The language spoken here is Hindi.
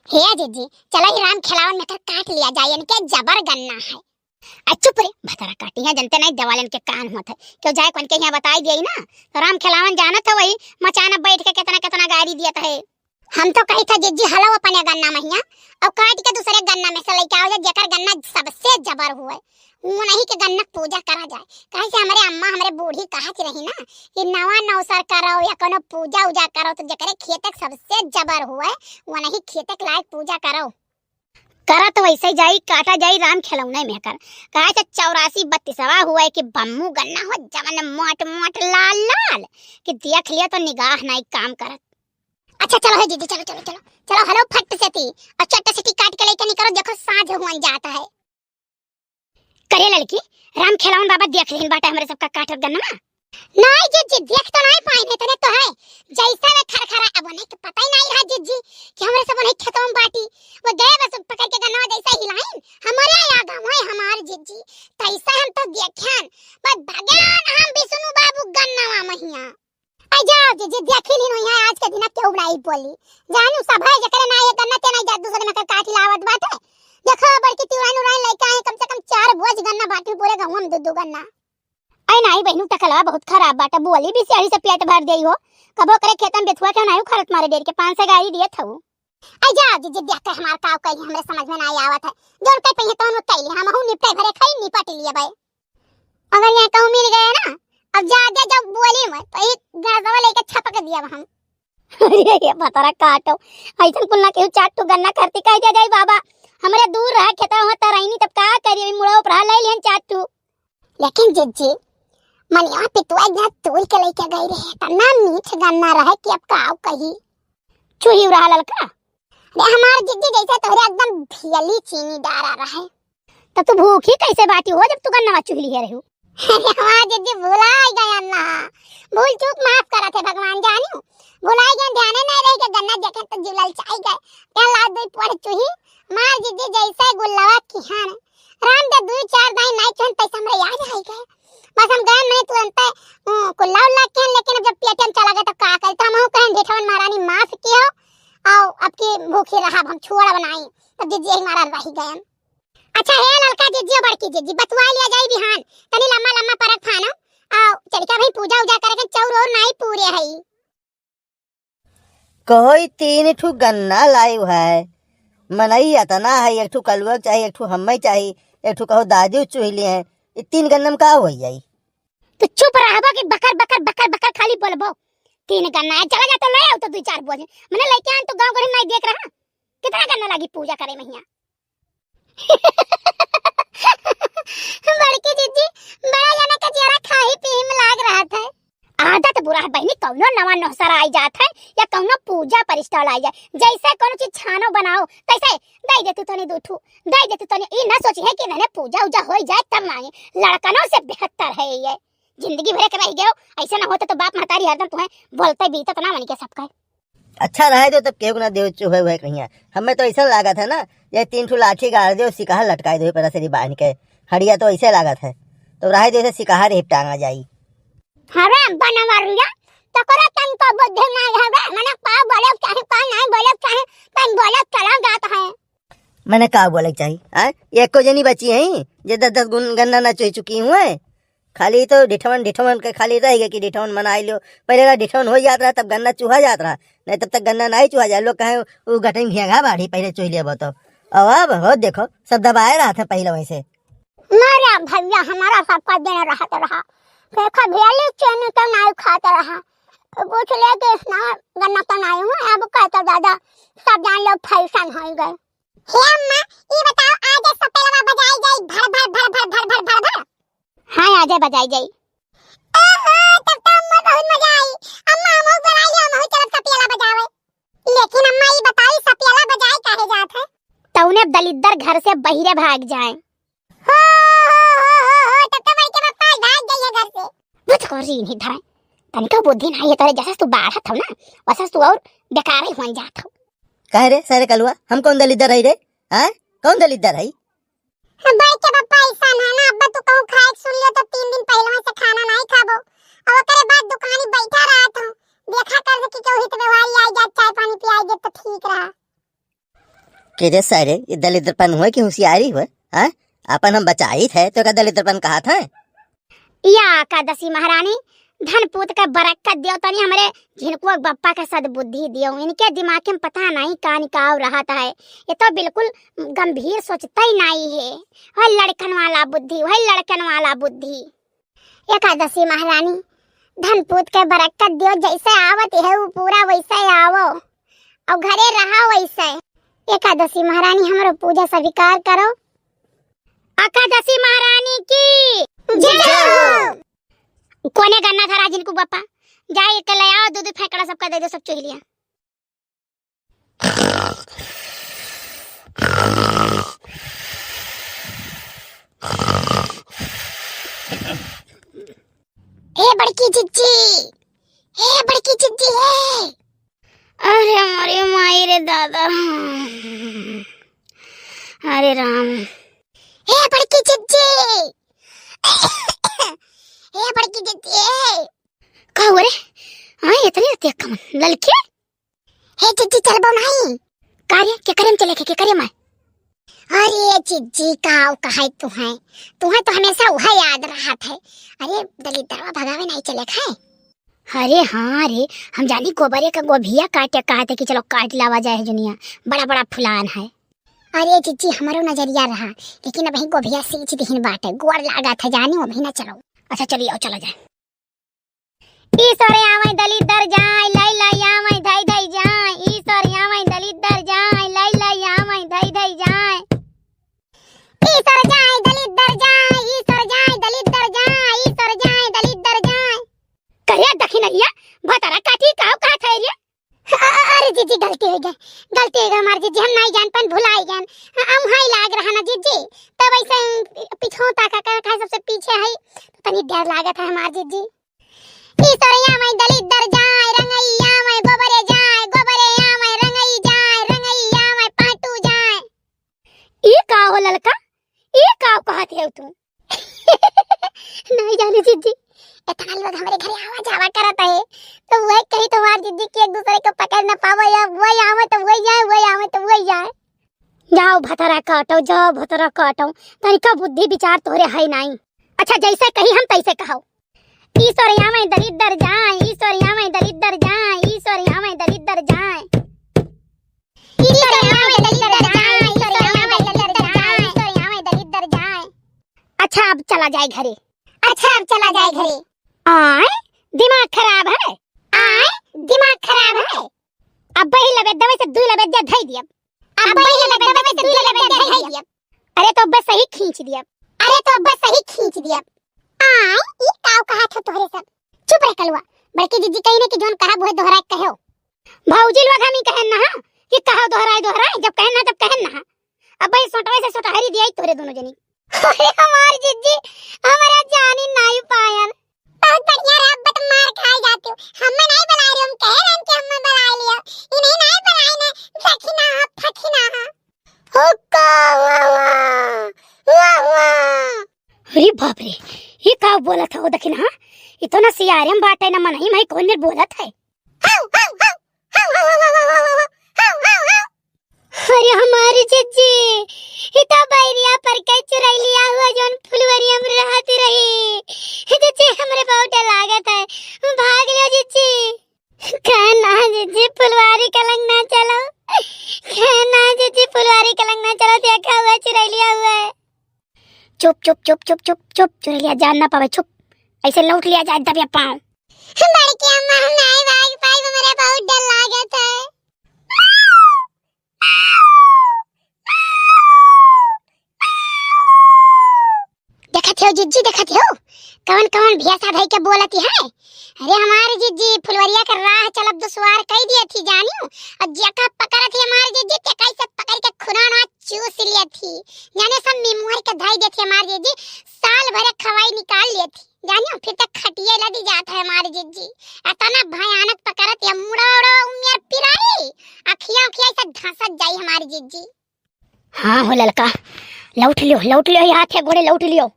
हे जीजी चलो ही राम खिलावन में काट लिया जाए, इनके जबर गन्ना है। चुप रे भतरा काटी है, जनते नहीं देवालन के कान होत है क्यों जाए कौन के यहाँ बताई दिए ना। तो राम खिलावन जानत है वही मचाना बैठ के कितना कितना गाड़ी दिया है। हम तो कही था जीजी हलाओ अपने गन्ना महिया और काट के दूसरे गन्ना में से लेके आओ जेकर गन्ना सबसे जबर हुए वो नहीं के गन्ना पूजा करा जाए। कहे से हमारे अम्मा हमारे बूढ़ी कहत रही ना कि नवा नवसर करो या कोनो पूजा उजा करो तो जकरे खेतक सबसे जबर हुए वो नहीं खेतक लायक पूजा करो। करा तो वैसे जाई काटा जाई राम खिलौने में कर। कहे से 84-32 हुआ है कि बम्मू गन्ना हो जवन मोट मोट लाल लाल कि देख लिया तो निगाह नहीं काम करत। अच्छा चलो है दीदी चलो चलो चलो चलो हेलो फट से थी और चट्ट से काट के लेके निकलो, देखो साँझ हुन जाता है। करे लड़की राम खिलावन बाबा देख लेन बाटा हमारे सबका काटत गन्ना नहीं जीजी देख तो नहीं पाई नहीं तने तो है जैसा वे खरखरा अब नहीं तो पता ही नहीं है जीजी कि हमारे सब नहीं खेतों में बाटी वो गए बस पकड़ के गन्ना जैसा हिलाइन हमारे आ गांव है हमार जीजी तैसा हम तो देखन बस भगवान हम विष्णु बाबू गन्ना महिया आ जाओ जीजी देख ली नहीं है आज के दिन क्यों नहीं बोली जानू सब है जकरे ना ये गन्ना ते नहीं जा दूसरे में काट लावत बात है। देखो बड़की तिवान उड़ान लेके आए कम से कम 4 बोझ गन्ना बाटी पूरे गांव में दो गन्ना आई नहीं बहनू टकला बहुत खराब बाटा बोली भी सही से पेट भर देई हो कबो करे खेतन बेचुआ के नहीं खरत मारे डेर के 500 गाड़ी दिए थऊ। आई जा जीजी देख के हमार काव कही हमरे समझ में नहीं आवत है जोर के पहिए तो कैली हम हूं निपटे भरे खाई निपट लिए भाई अगर यहां कहूं मिल गया ना अब ज्यादा जब बोली मत तो एक गाजवा लेके छपक दिया हम। अरे ये बतरा काटो ऐसन कुल ना केहू चाटू गन्ना करती कह दे जाई बाबा हमरे दूर रह खेता होता रही तब का करिए मुड़ा ऊपर ले लेन चाटू। लेकिन जीजी मनिया पितुआ जा तोड़ के लेके गई रहे तना मीठ गन्ना रहे कि अब काव कही चूही रहा ललका रे हमार जीजी जैसे तोरे एकदम भियली चीनी डारा रहे तो तू भूखी कैसे बाटी हो जब तू गन्ना चुगली है रहू। हां जीजी भुलाई गया ना भूल चूक माफ करा थे भगवान जानियो भुलाई गया ध्यान नहीं रही के गन्ना देखे तो जुलल चाई गए क्या लाद दई पड़ चूही मार जीजी जैसे गुल्लवा की हां राम दे 2-4 दाई नहीं चन पैसा हमरे याद आई गए बस हम गए मैं तुरंत कुल्ला उल्ला के लेकिन जब पेटीएम चला गया तो का करता हम कहें जेठवन महारानी माफ कियो आओ अब की भूखी रहा हम छोड़ बनाई तो जीजी ही मारा रही गए। अच्छा है ललका जीजी बड़की जीजी बतवा लिया जाई बिहान तनी लम्मा लम्मा परक खाना आओ चलका भाई पूजा उजा करे के चौर और नहीं पूरे हई कोई 3 ठू गन्ना लाइव है मनई अतना है एक ठू कलवा चाहिए एक ठू हम्मे चाहिए एक ठू कहो दादी चुहली है 3 गन्ना में का हो जाई तो चुप रहबो कि बकर बकर बकर बकर खाली बोलबो 3 गन्ना है चला जा तो ले आओ तो 2-4 बोझ मने लेके आन तो गांव गढ़ी नहीं देख रहा कितना गन्ना लगी पूजा करे महिया। बड़की जीजी बड़ा जाने का जरा खाई पी में लाग रहा था आदत बुरा है बहनी कौनो नवा नौसर आई जात है या कौनो पूजा परिष्टाल आई जाए जैसे कोनो चीज छानो बनाओ तैसे दे दे तू तने दूठू दे दे तू तने ई ना सोची है कि मैंने पूजा उजा हो जाए तब मांगे लड़कनों से बेहतर है ये जिंदगी भर के रह गयो ऐसा ना होता तो बाप महतारी हरदम तुम्हें बोलते बीतत ना मन के सबका अच्छा रहे दो तब केहू ना देव चुहे हुए कहिया हमें तो ऐसा लागत है ना ये 3 ठू लाठी गाड़ दो सिकाहा लटकाई दो पर से बांध के हड़िया तो ऐसे लागत है तो रहे दो से सिकाहा रेप टांगा जाई। हरे बनवरिया तो करे तन को बुद्धि ना हवे मने का बोले चाहे का नहीं बोले चाहे तन बोले चला जात है मैंने का बोले चाहिए हां एक को जनी बची है जे 10 गुण गन्ना ना चुही चुकी हूं खाली तो डिठवन के खाली रह गए कि डिठवन मनाई लो पहले का डिठवन हो जात रहा तब गन्ना चूहा जात रहा नहीं तब तक गन्ना नहीं चूहा जाए लोग कहे वो गठन घेगा बाढ़ी पहले चुह लिया तो अब हो देखो सब दबाए रहा था पहले वैसे मारा भैया हमारा सबका दिन रहता रहा देखा भेली चैन तो नहीं खाता रहा पूछ ले के ना गन्ना तो नहीं हूं अब कहता दादा सब जान लो फैशन हो गए। हे अम्मा ये बताओ आज सपेलवा बजाई जाई भर भर भर भर भर भर भर भर हां आज बजाई जाई ओहो तब तो अम्मा बहुत मजा आई अम्मा हम बनाई हम चल सपेला बजावे लेकिन अम्मा ये बताई सपेला बजाए काहे जात है तौने दलिद्दर घर से बहिरे भाग जाए हो तब तो भाई के पापा भाग गई है घर से बुझ कोरी नहीं धाए तनिका बुद्धि नहीं है तोरे जैसा तू बाढ़त हो ना वैसा तू और बेकार ही हो जात हो कहे रे सारे कलवा हम कौन दलिद्दर है रे हैं कौन दलिद्दर है भाई के पापा ऐसा है ना अब्बा तू कहूं खाए सुन लियो तो 3 दिन पहले से खाना नहीं खाबो और ओकरे बाद दुकानी बैठा रहा था देखा कर कि केहू हित व्यवहार आई जात चाय पानी पियाई दे तो ठीक रहा के रे सारे ये दलिद्रपन हुआ कि होशियारी हुआ? हाँ, अपन हम बचाई थे तो का दलिद्रपन कहा था? या एकादशी महारानी धन पूत का बरकत दियो तनी हमरे जिनको बप्पा का सद्बुद्धि दियो। इनके दिमाग में पता नहीं का निकाव रहा था। ये तो बिल्कुल गंभीर सोचता ही नहीं है। वह लड़कन वाला बुद्धि, वह लड़कन वाला बुद्धि। एकादशी महारानी धन पूत के बरकत दियो, जैसे आवत है वो पूरा वैसा ही आवो और घरे रहा वैसे। एकादशी महारानी हमारो पूजा स्वीकार करो। एकादशी महारानी की जय। कोने गन्ना धरा जिनको बप्पा जाए के ले आओ, दूध फेंकड़ा सबका दे दो, सब चुग लिया। हे बड़की चिच्ची, हे बड़की चिच्ची है। अरे हमारे माई रे दादा, अरे राम। हे बड़की चिच्ची, हे बड़की चिच्ची है। का हो रे? हाँ इतनी रहती कम ललके। हे चिच्ची चल बो नहीं कार्य के करे चले के करे मैं। अरे चिच्ची काव कहाय तुम्हें तो हमेशा वह याद रहा था। अरे दलिद्रवा भगावे नहीं चले खाए। अरे हाँ रे, हम जानी गोबरे का गोभिया काटे कहते कि चलो काट लावा जाए जुनिया, बड़ा बड़ा फुलान है। अरे चिच्ची हमारो नजरिया रहा, लेकिन अब गोभिया सींच दिहिन बाटे, गोर लागा था जानी वो भी ना चलो। अच्छा चलिए आओ चला जाए। ईश्वरी आवे दलिद्र जाए लाई लाई आवे धाई धाई जाए। ईश्वरी आवे दलिद्र जाए लाई लाई आवे धाई धाई जाए। ईश्वर जाए दलिद्र जाए, ईश्वर जाए दलिद्र जाए, ईश्वर जाए दलिद्र जाए। करिया दखिनरिया भतरा काठी काव कहा था रे? अरे जीजी गलती हो गई हमारी जीजी, हम नहीं जान पन भुलाई गन। हम हाई लाग रहा ना जीजी, तब ऐसे पीछों ताका का सबसे पीछे है तनी डर लागत है हमार जीजी। ईश्वरिया में दलिद्र जाए रंगैया में गोबरे जाए, गोबरेया में रंगई जाए, रंगैया में पाटू जाए। ई का हो ललका, ई का कहत है तू? नहीं जाने जीजी, इतना लोग हमारे घर आवा जावा करत है तो वही कही तुम्हार जीजी कि एक दूसरे को पकड़ न पावे, या वही आवे तो वही जाए, वही आवे तो वही जाए। जाओ भतरा काटो, जाओ भतरा काटो, तनिका बुद्धि विचार तोरे है नहीं। अच्छा जैसे कही हम तैसे कहो। ईश्वरिया में दलिद्र जाए, ईश्वरिया में दलिद्र जाए, ईश्वरिया में दलिद्र जाए। ईश्वरिया में दलिद्र जाए, ईश्वरिया में दलिद्र जाए, ईश्वरिया में दलिद्र जाए। अच्छा अब चला जाए घरे, अच्छा अब चला जाए घरे। आय दिमाग खराब है, आय दिमाग खराब है। अब बही लबे दवे से दुई लबे दे धई दिया, अब बही लबे दवे से दुई लबे दे धई दिया। अरे तो बस सही खींच दिया, अरे तो बस सही खींच दिया। आय ई काव कहा था तोहरे सब? चुप रह कलवा, बड़की जीजी कही ने कि जोन कहा वो दोहराए कहो। भौजी लोग हम ही कहन ना कि कहो दोहराए दोहराए, जब कहन ना तब कहन ना। अब भाई सोटवे से सोटहरी दिया तोरे दोनों जनी। अरे हमार जीजी हमारा जानी नहीं पायन। बहुत बढ़िया रे, अब तुम मार खाए जाते हो। हम नहीं बुला रहे, हम कह रहे हैं कि हम बुला लिया, इन्हें नहीं बुलाए ना, फखिना फखिना हुक्का वाह वाह। अरे बाप रे, ये का बोला था वो दखिन? हाँ इतना सियारम बाटे ना मन ही मैं कौन ने बोला था? अरे हमारी जीजी इता बैरिया पर के चुराई लिया हुआ जोन फुलवरिया में रहती रही। जीजी हमरे बहुत लागत है, भाग लियो जीजी। कहना जीजी फुलवारी कलंग ना चलो, कहना जीजी फुलवारी कलंग ना चलो, देखा हुआ चुराई लिया हुआ है। चुप चुप चुप चुप चुप चुप, चुराई लिया जान ना पावे, चुप ऐसे लौट लिया जाए दबिया पाँव। बड़की अम्मा हम नहीं भाग पाई, हमारे बहुत डर लागत है। देखते हो जीजी, देखते हो कौन कौन भैया भाई के बोलती है। अरे हमारी जीजी फुलवरिया कर राह चलब दुश्वार कह दिए थी जानियो, और जका पकड़ थी हमारी जीजी ते कैसे पकड़ के खुराना चूस लिए थी जाने, सब मिमुहर के धाई देती हमारी जीजी, साल भर खवाई निकाल लिए थी जानियो, फिर तक खटिए लदी जाता है हमारी जीजी। इतना भयानक पकड़त या मुड़ा उड़ा उम्र पिराई, अखियां अखियां से घासत जाई हमारी जीजी। हां हो ललका, लौट लियो हाथ है गोड़े लौट लियो।